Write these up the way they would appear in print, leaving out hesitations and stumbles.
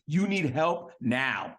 You need help now.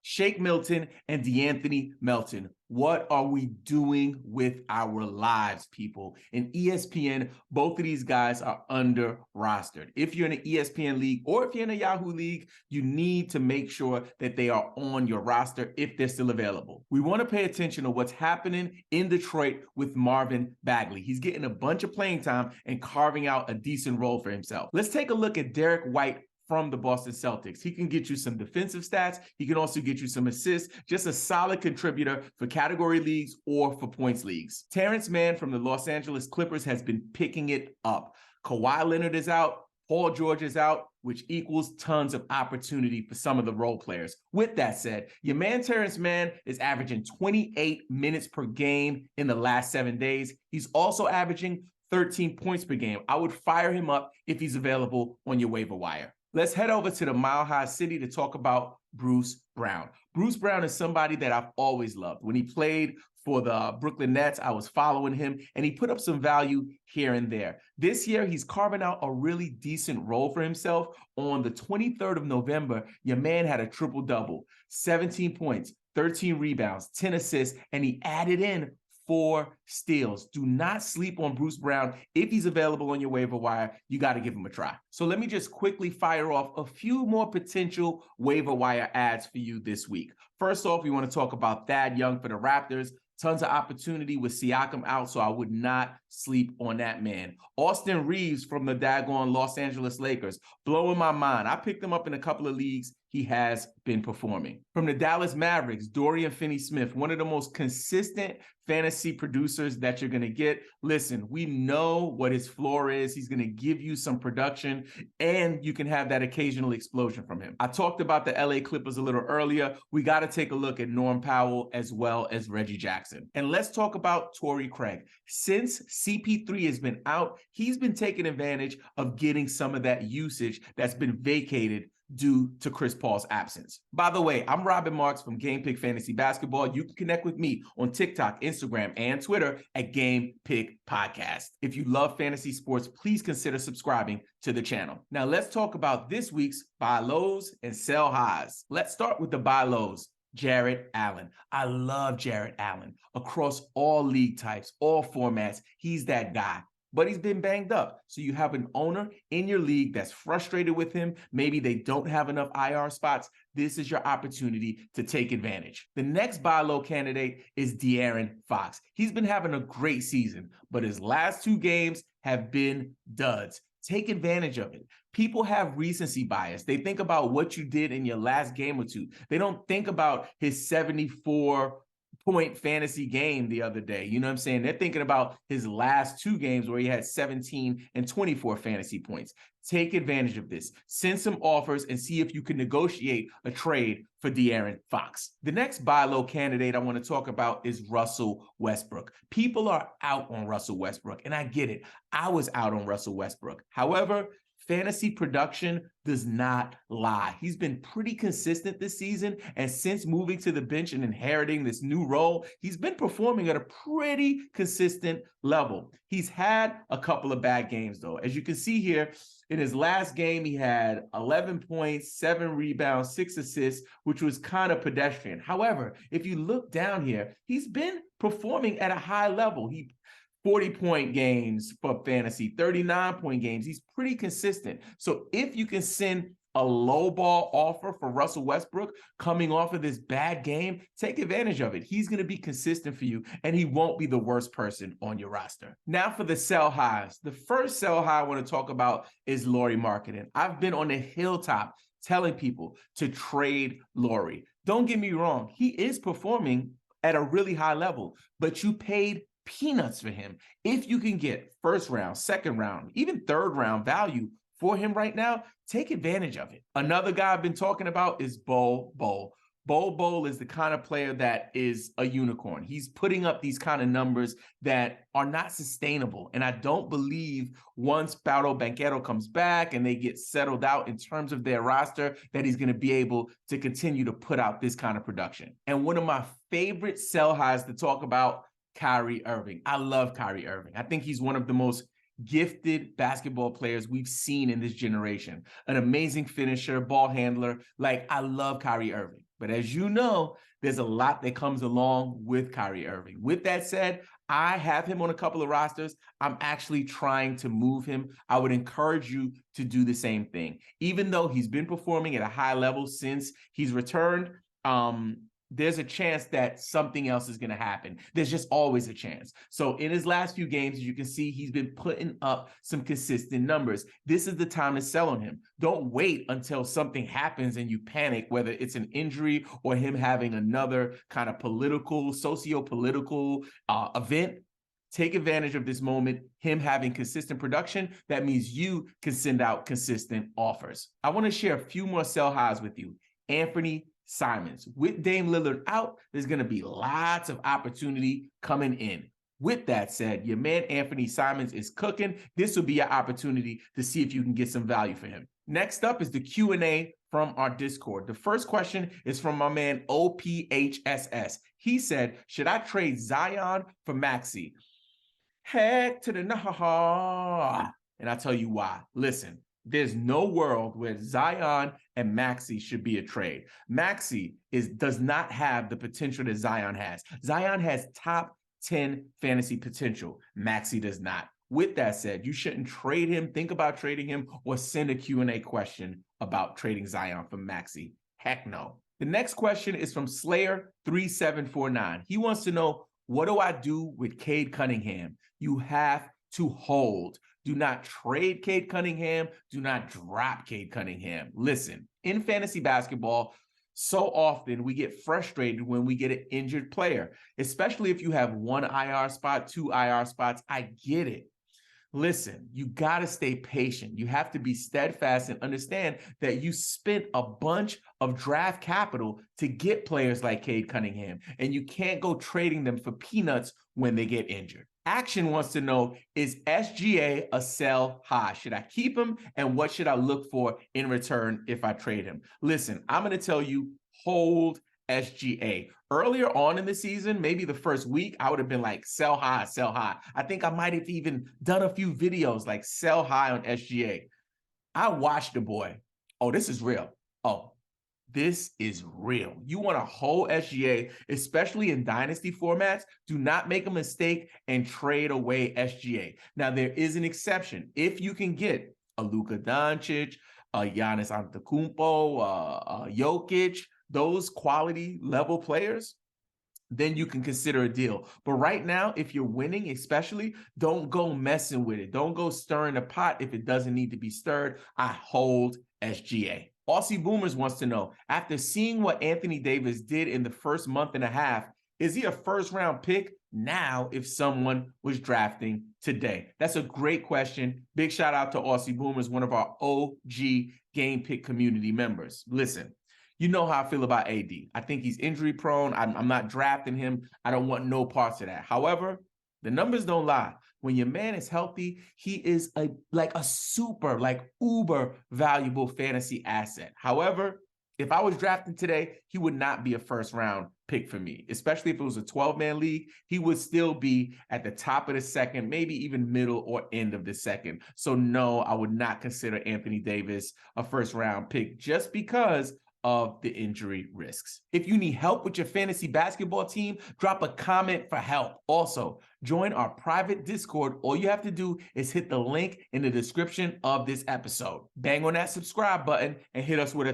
Shake Milton and DeAnthony Melton. What are we doing with our lives, people? In ESPN, both of these guys are under rostered. If you're in an ESPN league or if you're in a Yahoo league, you need to make sure that they are on your roster if they're still available. We want to pay attention to what's happening in Detroit with Marvin Bagley. He's getting a bunch of playing time and carving out a decent role for himself. Let's take a look at Derek White from the Boston Celtics. He can get you some defensive stats. He can also get you some assists, just a solid contributor for category leagues or for points leagues. Terrence Mann from the Los Angeles Clippers has been picking it up. Kawhi Leonard is out. Paul George is out, which equals tons of opportunity for some of the role players. With that said, your man Terrence Mann is averaging 28 minutes per game in the last 7 days. He's also averaging 13 points per game. I would fire him up if he's available on your waiver wire. Let's head over to the Mile High City to talk about Bruce Brown. Bruce Brown is somebody that I've always loved. When he played for the Brooklyn Nets, I was following him, and he put up some value here and there. This year, he's carving out a really decent role for himself. On the 23rd of November, your man had a triple-double, 17 points, 13 rebounds, 10 assists, and he added in 4 steals. Do not sleep on Bruce Brown. If he's available on your waiver wire, you got to give him a try. So let me just quickly fire off a few more potential waiver wire ads for you this week. First off, we want to talk about Thad Young for the Raptors. Tons of opportunity with Siakam out, so I would not sleep on that man. Austin Reeves from the daggone Los Angeles Lakers, blowing my mind. I picked him up in a couple of leagues. He has been performing. From the Dallas Mavericks, Dorian Finney-Smith, one of the most consistent fantasy producers that you're going to get. Listen, we know what his floor is. He's going to give you some production, and you can have that occasional explosion from him. I talked about the LA Clippers a little earlier. We got to take a look at Norm Powell as well as Reggie Jackson. And let's talk about Torrey Craig. Since CP3 has been out, he's been taking advantage of getting some of that usage that's been vacated due to Chris Paul's absence. By the way, I'm Robin Marks from Game Pick Fantasy Basketball. You can connect with me on TikTok, Instagram, and Twitter at Game Pick Podcast. If you love fantasy sports, please consider subscribing to the channel. Now let's talk about this week's buy lows and sell highs. Let's start with the buy lows. Jarrett Allen. I love Jarrett Allen across all league types, all formats. He's that guy. But he's been banged up. So you have an owner in your league that's frustrated with him. Maybe they don't have enough IR spots. This is your opportunity to take advantage. The next buy low candidate is De'Aaron Fox. He's been having a great season, but his last 2 games have been duds. Take advantage of it. People have recency bias. They think about what you did in your last game or two. They don't think about his 74-point fantasy game the other day. You know what I'm saying? They're thinking about his last 2 games where he had 17 and 24 fantasy points. Take advantage of this. Send some offers and see if you can negotiate a trade for De'Aaron Fox. The next buy low candidate I want to talk about is Russell Westbrook. People are out on Russell Westbrook, and I get it. I was out on Russell Westbrook. However, fantasy production does not lie. He's been pretty consistent this season, and since moving to the bench and inheriting this new role, he's been performing at a pretty consistent level. He's had a couple of bad games, though. As you can see here, in his last game, he had 11 points, 7 rebounds, 6 assists, which was kind of pedestrian. However, if you look down here, he's been performing at a high level. 40-point games for fantasy, 39-point games. He's pretty consistent. So if you can send a low ball offer for Russell Westbrook coming off of this bad game, take advantage of it. He's going to be consistent for you, and he won't be the worst person on your roster. Now for the sell highs. The first sell high I want to talk about is Lauri Markkanen. I've been on the hilltop telling people to trade Lauri. Don't get me wrong. He is performing at a really high level, but you paid peanuts for him. If you can get first round, second round, even third round value for him right now, take advantage of it. Another guy I've been talking about is Bol Bol. Bol Bol is the kind of player that is a unicorn. He's putting up these kind of numbers that are not sustainable. And I don't believe once Paolo Banchero comes back and they get settled out in terms of their roster, that he's going to be able to continue to put out this kind of production. And one of my favorite sell highs to talk about, Kyrie Irving. I love Kyrie Irving. I think he's one of the most gifted basketball players we've seen in this generation. An amazing finisher, ball handler. Like, I love Kyrie Irving. But as you know, there's a lot that comes along with Kyrie Irving. With that said, I have him on a couple of rosters. I'm actually trying to move him. I would encourage you to do the same thing. Even though he's been performing at a high level since he's returned, there's a chance that something else is going to happen. There's just always a chance. So in his last few games, as you can see, he's been putting up some consistent numbers. This is the time to sell on him. Don't wait until something happens and you panic, whether it's an injury or him having another kind of political, socio-political event. Take advantage of this moment, him having consistent production. That means you can send out consistent offers. I want to share a few more sell highs with you. Anthony Simons. With Dame Lillard out, there's going to be lots of opportunity coming in. With that said, your man Anthony Simons is cooking. This will be your opportunity to see if you can get some value for him. Next up is the Q&A from our Discord. The first question is from my man OPHSS. He said, should I trade Zion for Maxey? Heck to the nah. And I'll tell you why. Listen. There's no world where Zion and Maxey should be a trade. Maxey does not have the potential that Zion has. Zion has top 10 fantasy potential. Maxey does not. With that said, you shouldn't trade him, think about trading him, or send a Q&A question about trading Zion for Maxey. Heck no. The next question is from Slayer3749. He wants to know, what do I do with Cade Cunningham? You have to hold. Do not trade Cade Cunningham. Do not drop Cade Cunningham. Listen, in fantasy basketball, so often we get frustrated when we get an injured player, especially if you have one IR spot, two IR spots. I get it. Listen, you got to stay patient. You have to be steadfast and understand that you spent a bunch of draft capital to get players like Cade Cunningham, and you can't go trading them for peanuts when they get injured. Action wants to know, is SGA a sell high? Should I keep him? And what should I look for in return if I trade him? Listen, I'm going to tell you, hold SGA. Earlier on in the season, maybe the first week, I would have been like, sell high, sell high. I think I might have even done a few videos like sell high on SGA. I watched the boy. Oh, this is real. Oh, this is real. You want to hold SGA, especially in dynasty formats. Do not make a mistake and trade away SGA. Now, there is an exception. If you can get a Luka Doncic, a Giannis Antetokounmpo, Jokic, those quality level players, then you can consider a deal. But right now, if you're winning, especially, don't go messing with it. Don't go stirring the pot if it doesn't need to be stirred. I hold SGA. Aussie Boomers wants to know, after seeing what Anthony Davis did in the first month and a half, is he a first-round pick now if someone was drafting today? That's a great question. Big shout out to Aussie Boomers, one of our OG Game Pick community members. Listen, you know how I feel about AD. I think he's injury prone. I'm not drafting him. I don't want no parts of that. However, the numbers don't lie. When your man is healthy, he is a super, uber valuable fantasy asset. However, if I was drafting today, he would not be a first round pick for me, especially if it was a 12-man league. He would still be at the top of the second, maybe even middle or end of the second. So no, I would not consider Anthony Davis a first round pick just because of the injury risks. If you need help with your fantasy basketball team, drop a comment for help. Also, join our private Discord. All you have to do is hit the link in the description of this episode. Bang on that subscribe button and hit us with a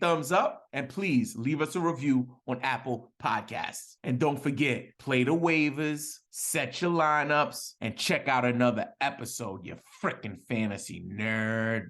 thumbs up. And please leave us a review on Apple Podcasts. And don't forget, play the waivers, set your lineups, and check out another episode, you freaking fantasy nerd.